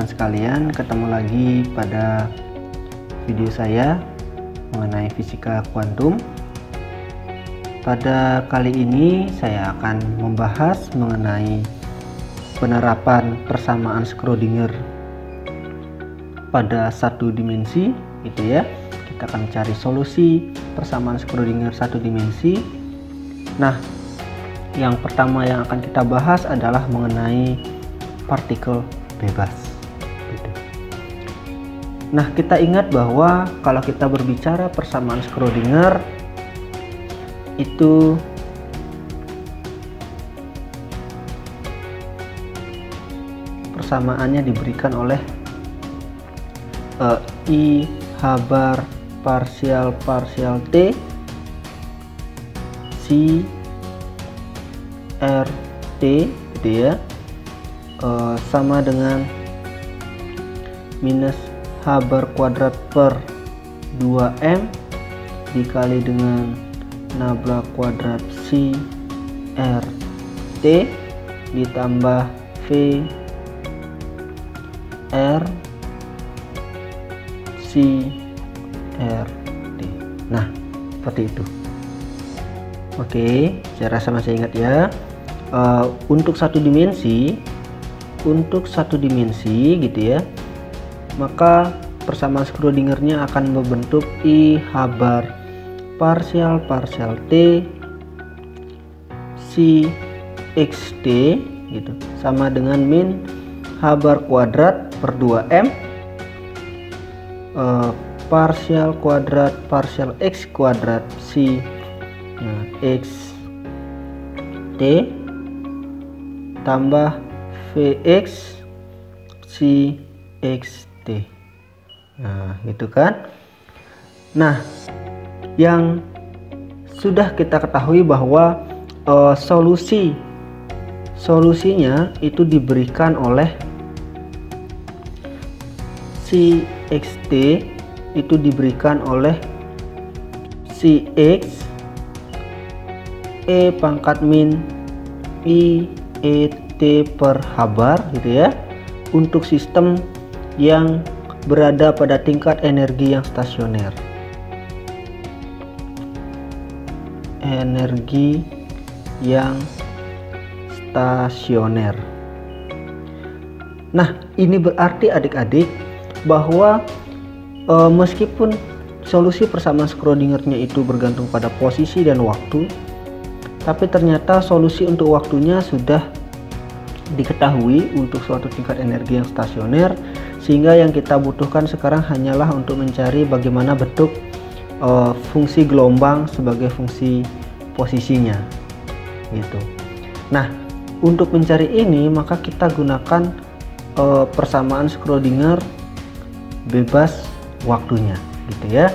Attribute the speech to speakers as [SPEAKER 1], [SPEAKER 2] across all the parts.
[SPEAKER 1] teman-teman sekalian, ketemu lagi pada video saya mengenai fisika kuantum. Pada kali ini saya akan membahas mengenai penerapan persamaan Schrödinger pada satu dimensi, gitu ya. Kita akan mencari solusi persamaan Schrödinger satu dimensi. Nah, yang pertama yang akan kita bahas adalah mengenai partikel bebas. Nah, kita ingat bahwa kalau kita berbicara persamaan Schrödinger itu persamaannya diberikan oleh I habar parsial T C R T, gitu ya, sama dengan minus habar kuadrat per 2m dikali dengan nabla kuadrat C R T ditambah V R C R T. Nah, seperti itu. Oke, saya rasa masih ingat ya. Untuk satu dimensi gitu ya, maka persamaan Schrödingernya akan membentuk I habar parsial T C X T gitu, sama dengan min habar kuadrat per 2m parsial kuadrat parsial X kuadrat C X T tambah Vx C X T. Nah, gitu kan. Nah, yang sudah kita ketahui bahwa solusinya itu diberikan oleh C X T itu diberikan oleh Cx E pangkat min I E T per habar, gitu ya, untuk sistem yang berada pada tingkat energi yang stasioner. Energi yang stasioner. Nah, ini berarti adik-adik bahwa meskipun solusi persamaan Schrödingernya itu bergantung pada posisi dan waktu, tapi ternyata solusi untuk waktunya sudah diketahui untuk suatu tingkat energi yang stasioner, sehingga yang kita butuhkan sekarang hanyalah untuk mencari bagaimana bentuk fungsi gelombang sebagai fungsi posisinya, gitu. Nah, untuk mencari ini maka kita gunakan persamaan Schrödinger bebas waktunya, gitu ya.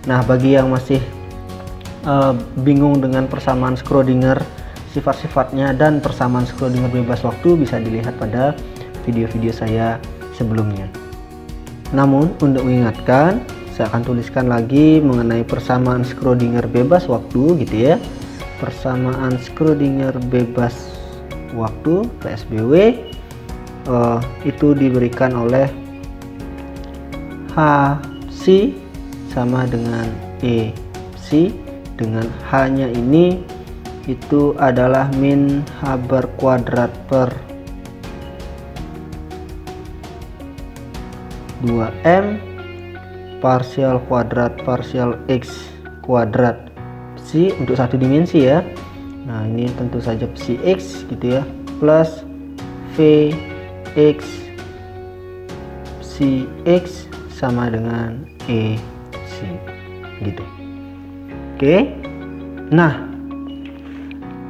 [SPEAKER 1] Nah, bagi yang masih bingung dengan persamaan Schrödinger, sifat-sifatnya dan persamaan Schrödinger bebas waktu, bisa dilihat pada video-video saya sebelumnya. Namun, untuk mengingatkan, saya akan tuliskan lagi mengenai persamaan Schrödinger bebas waktu, gitu ya. Persamaan Schrödinger bebas waktu PSBW itu diberikan oleh HC sama dengan EC, dengan H-nya ini itu adalah min habar kuadrat per 2m parsial kuadrat parsial X kuadrat C untuk satu dimensi ya. Nah, ini tentu saja Cx, gitu ya, plus Vx Cx sama dengan EC, gitu. Oke. Nah,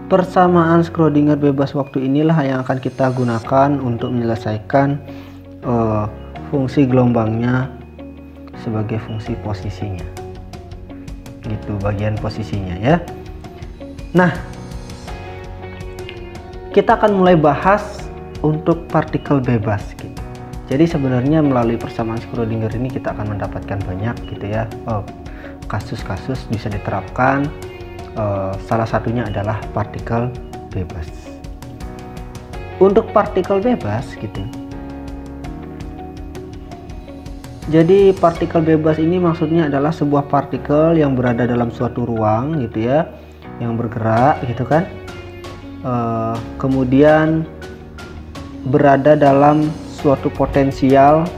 [SPEAKER 1] persamaan Schrödinger bebas waktu inilah yang akan kita gunakan untuk menyelesaikan fungsi gelombangnya sebagai fungsi posisinya, gitu, bagian posisinya ya. Nah, kita akan mulai bahas untuk partikel bebas, gitu. Jadi sebenarnya melalui persamaan Schrödinger ini kita akan mendapatkan banyak, gitu ya, kasus-kasus bisa diterapkan. Salah satunya adalah partikel bebas. Untuk partikel bebas, gitu, Jadi partikel bebas ini maksudnya adalah sebuah partikel yang berada dalam suatu ruang gitu ya, yang bergerak gitu kan, kemudian berada dalam suatu potensial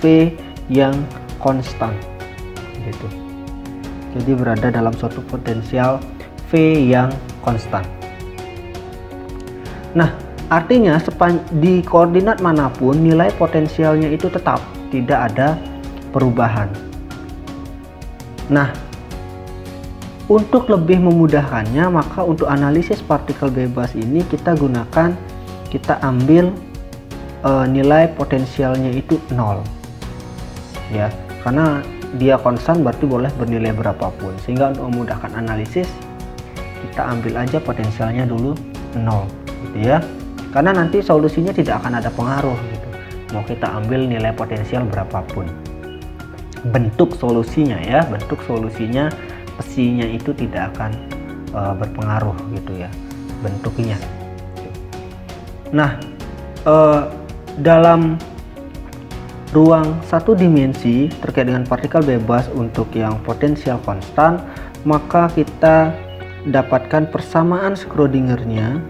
[SPEAKER 1] V yang konstan gitu. Jadi berada dalam suatu potensial V yang konstan. Nah, artinya di koordinat manapun nilai potensialnya itu tetap, tidak ada perubahan. Nah, untuk lebih memudahkannya, maka untuk analisis partikel bebas ini kita ambil nilai potensialnya itu 0 ya, karena dia konstan berarti boleh bernilai berapapun, sehingga untuk memudahkan analisis kita ambil aja potensialnya dulu 0 gitu ya, karena nanti solusinya tidak akan ada pengaruh gitu, mau kita ambil nilai potensial berapapun. Bentuk solusinya pesinya itu tidak akan berpengaruh gitu ya, bentuknya. Nah, dalam ruang satu dimensi terkait dengan partikel bebas untuk yang potensial konstan, maka kita dapatkan persamaan Schrödingernya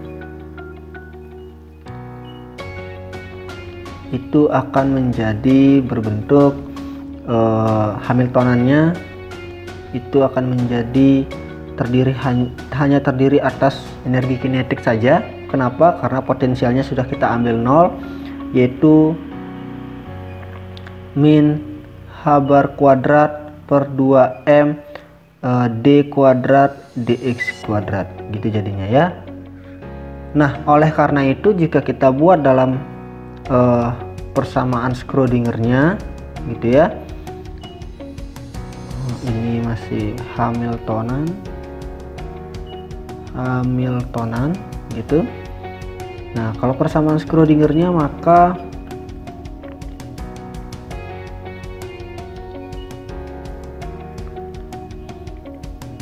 [SPEAKER 1] itu akan menjadi berbentuk Hamiltonannya itu akan menjadi hanya terdiri atas energi kinetik saja. Kenapa? Karena potensialnya sudah kita ambil 0, yaitu min h² per 2m d² dx² gitu jadinya ya. Nah, oleh karena itu jika kita buat dalam persamaan Schrödingernya gitu ya, ini masih Hamiltonan gitu. Nah, kalau persamaan Schrödingernya maka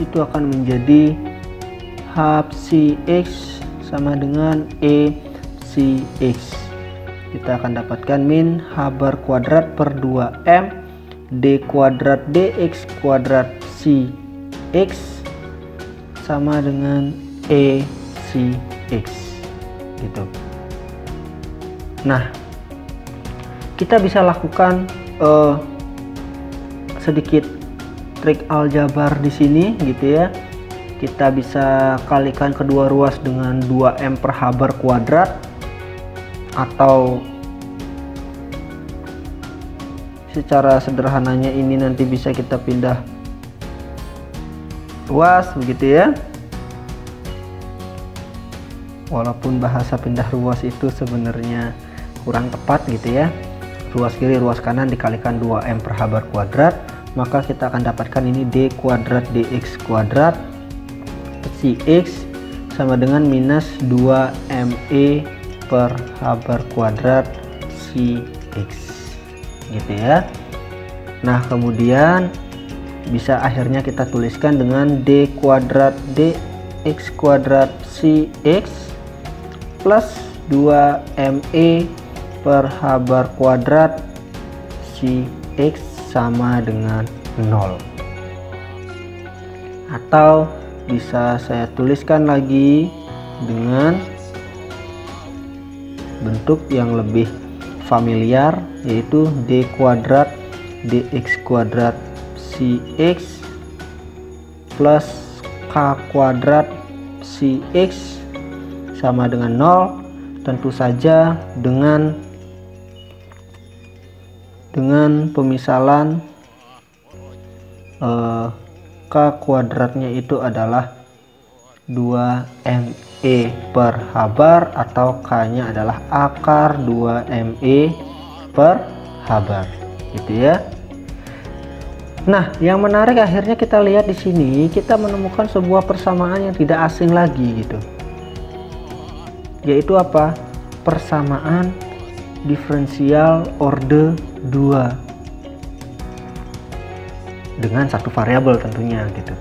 [SPEAKER 1] itu akan menjadi H(x) sama dengan E(x). Kita akan dapatkan min h² per 2m d² dx² cx sama dengan E(cx) gitu. Nah, kita bisa lakukan sedikit trik aljabar di sini gitu ya. Kita bisa kalikan kedua ruas dengan 2m per h², atau secara sederhananya ini nanti bisa kita pindah ruas begitu ya. Walaupun bahasa pindah ruas itu sebenarnya kurang tepat gitu ya. Ruas kiri ruas kanan dikalikan 2m per h², maka kita akan dapatkan ini d² dx² cx sama dengan minus 2me per h² cx gitu ya. Nah, kemudian bisa akhirnya kita tuliskan dengan d² dx² cx plus 2me per h² cx sama dengan 0. Atau bisa saya tuliskan lagi dengan bentuk yang lebih familiar, yaitu d² dx² cx plus k² cx sama dengan 0, tentu saja dengan pemisalan k² itu adalah 2me per h bar, atau k-nya adalah akar 2me per h bar gitu ya. Nah, yang menarik akhirnya kita lihat di sini, kita menemukan sebuah persamaan yang tidak asing lagi gitu, yaitu apa? Persamaan diferensial orde 2 dengan satu variabel tentunya gitu.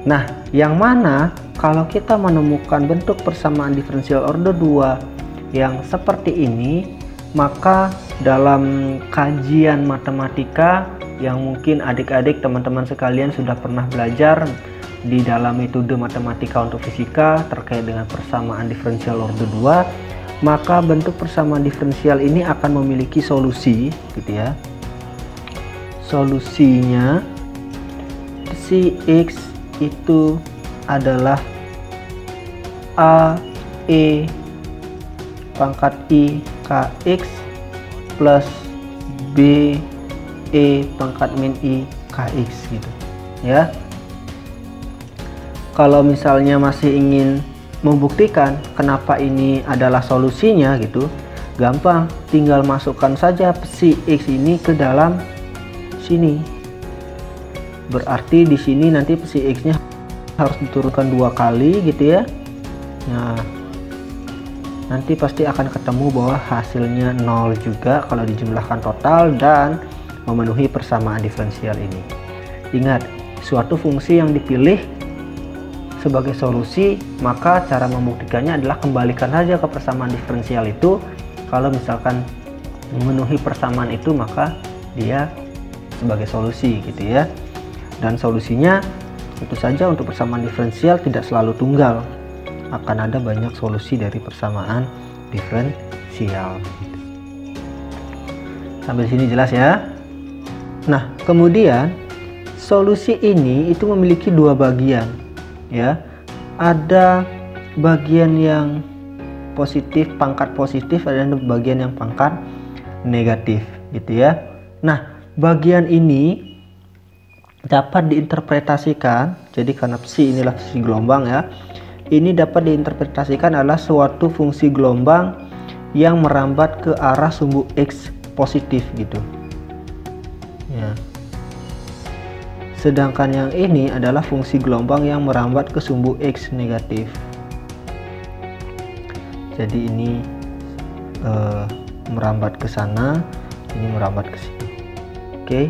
[SPEAKER 1] Nah, yang mana kalau kita menemukan bentuk persamaan diferensial orde 2 yang seperti ini, maka dalam kajian matematika yang mungkin adik-adik teman-teman sekalian sudah pernah belajar di dalam metode matematika untuk fisika terkait dengan persamaan diferensial order 2, maka bentuk persamaan diferensial ini akan memiliki solusi gitu ya. Solusinya si X itu adalah A E pangkat I Kx plus B E pangkat min I Kx gitu ya. Kalau misalnya masih ingin membuktikan kenapa ini adalah solusinya gitu, gampang, tinggal masukkan saja si X ini ke dalam sini. Berarti di sini nanti si X-nya harus diturunkan 2 kali gitu ya. Nah, nanti pasti akan ketemu bahwa hasilnya 0 juga kalau dijumlahkan total dan memenuhi persamaan diferensial ini. Ingat, suatu fungsi yang dipilih sebagai solusi, maka cara membuktikannya adalah kembalikan saja ke persamaan diferensial itu. Kalau misalkan memenuhi persamaan itu, maka dia sebagai solusi gitu ya. Dan solusinya itu saja, untuk persamaan diferensial tidak selalu tunggal, akan ada banyak solusi dari persamaan diferensial. Sampai sini jelas ya. Nah, kemudian solusi ini itu memiliki 2 bagian ya. Ada bagian yang positif, pangkat positif, ada bagian yang pangkat negatif gitu ya. Nah, bagian ini dapat diinterpretasikan, jadi karena psi inilah fungsi gelombang ya, ini dapat diinterpretasikan adalah suatu fungsi gelombang yang merambat ke arah sumbu X positif gitu ya. Sedangkan yang ini adalah fungsi gelombang yang merambat ke sumbu X negatif. Jadi ini merambat ke sana, ini merambat ke sini. Oke.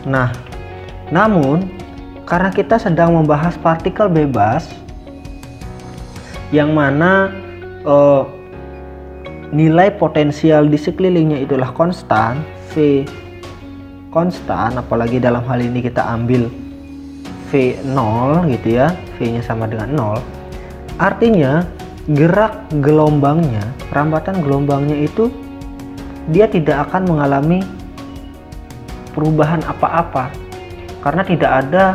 [SPEAKER 1] Nah, namun karena kita sedang membahas partikel bebas yang mana nilai potensial di sekelilingnya itulah konstan, V konstan, apalagi dalam hal ini kita ambil V 0 gitu ya, V nya sama dengan 0, artinya gerak gelombangnya, rambatan gelombangnya itu dia tidak akan mengalami perubahan apa-apa karena tidak ada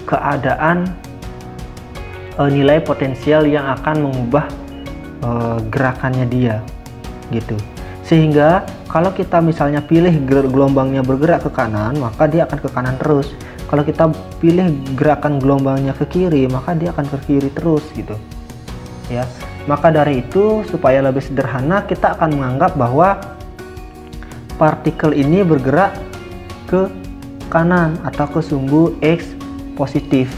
[SPEAKER 1] keadaan nilai potensial yang akan mengubah gerakannya dia gitu. Sehingga kalau kita misalnya pilih gelombangnya bergerak ke kanan, maka dia akan ke kanan terus. Kalau kita pilih gerakan gelombangnya ke kiri, maka dia akan ke kiri terus gitu ya. Maka dari itu, supaya lebih sederhana, kita akan menganggap bahwa partikel ini bergerak ke kanan atau ke sumbu X positif.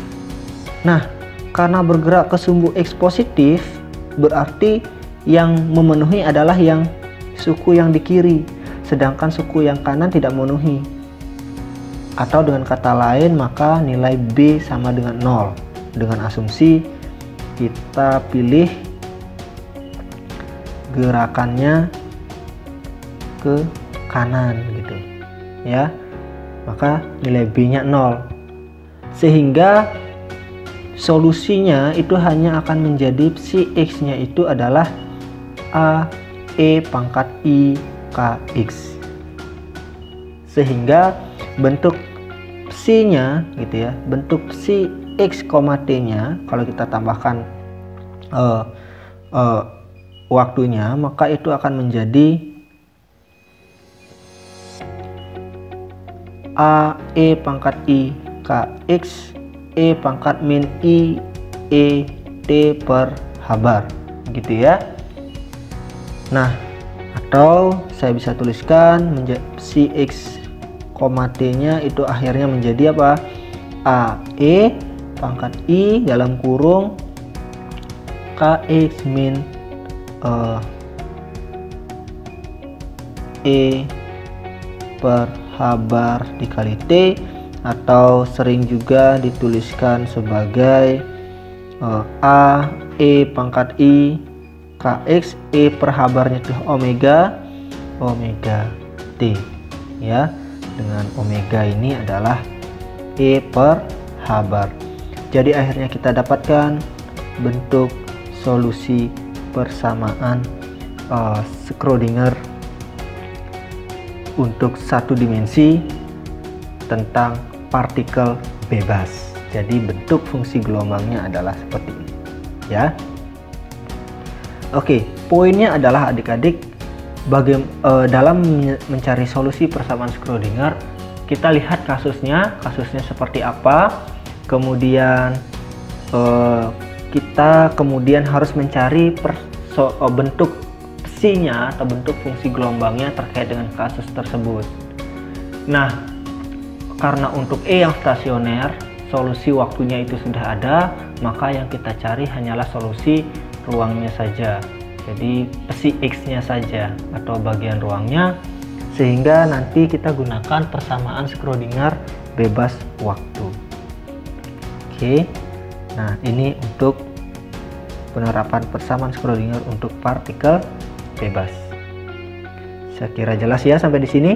[SPEAKER 1] Nah, karena bergerak ke sumbu X positif, berarti yang memenuhi adalah yang suku yang di kiri, sedangkan suku yang kanan tidak memenuhi. Atau dengan kata lain, maka nilai B sama dengan 0. Dengan asumsi kita pilih gerakannya ke kanan gitu ya, maka nilai B nya 0, sehingga solusinya itu hanya akan menjadi si X nya itu adalah A E pangkat I Kx, sehingga bentuk psi nya gitu ya, bentuk psi X, T nya kalau kita tambahkan waktunya, maka itu akan menjadi A E pangkat I Kx E pangkat min I E T per habar gitu ya. Nah, atau saya bisa tuliskan menjadi si X, T nya itu akhirnya menjadi apa? A E pangkat I dalam kurung Kx min E per habar dikali T, atau sering juga dituliskan sebagai A E pangkat I Kx, E per H-barnya itu omega T ya, dengan omega ini adalah E per H-bar. Jadi akhirnya kita dapatkan bentuk solusi persamaan Schrödinger untuk satu dimensi tentang partikel bebas. Jadi bentuk fungsi gelombangnya adalah seperti ini ya. Oke, poinnya adalah adik-adik, dalam mencari solusi persamaan Schrödinger, kita lihat kasusnya seperti apa, kemudian kita harus mencari bentuk psinya atau bentuk fungsi gelombangnya terkait dengan kasus tersebut. Nah, karena untuk E yang stasioner, solusi waktunya itu sudah ada, maka yang kita cari hanyalah solusi ruangnya saja. Jadi psi X-nya saja atau bagian ruangnya, sehingga nanti kita gunakan persamaan Schrödinger bebas waktu. Oke. Nah, ini untuk penerapan persamaan Schrödinger untuk partikel bebas. Saya kira jelas ya sampai di sini.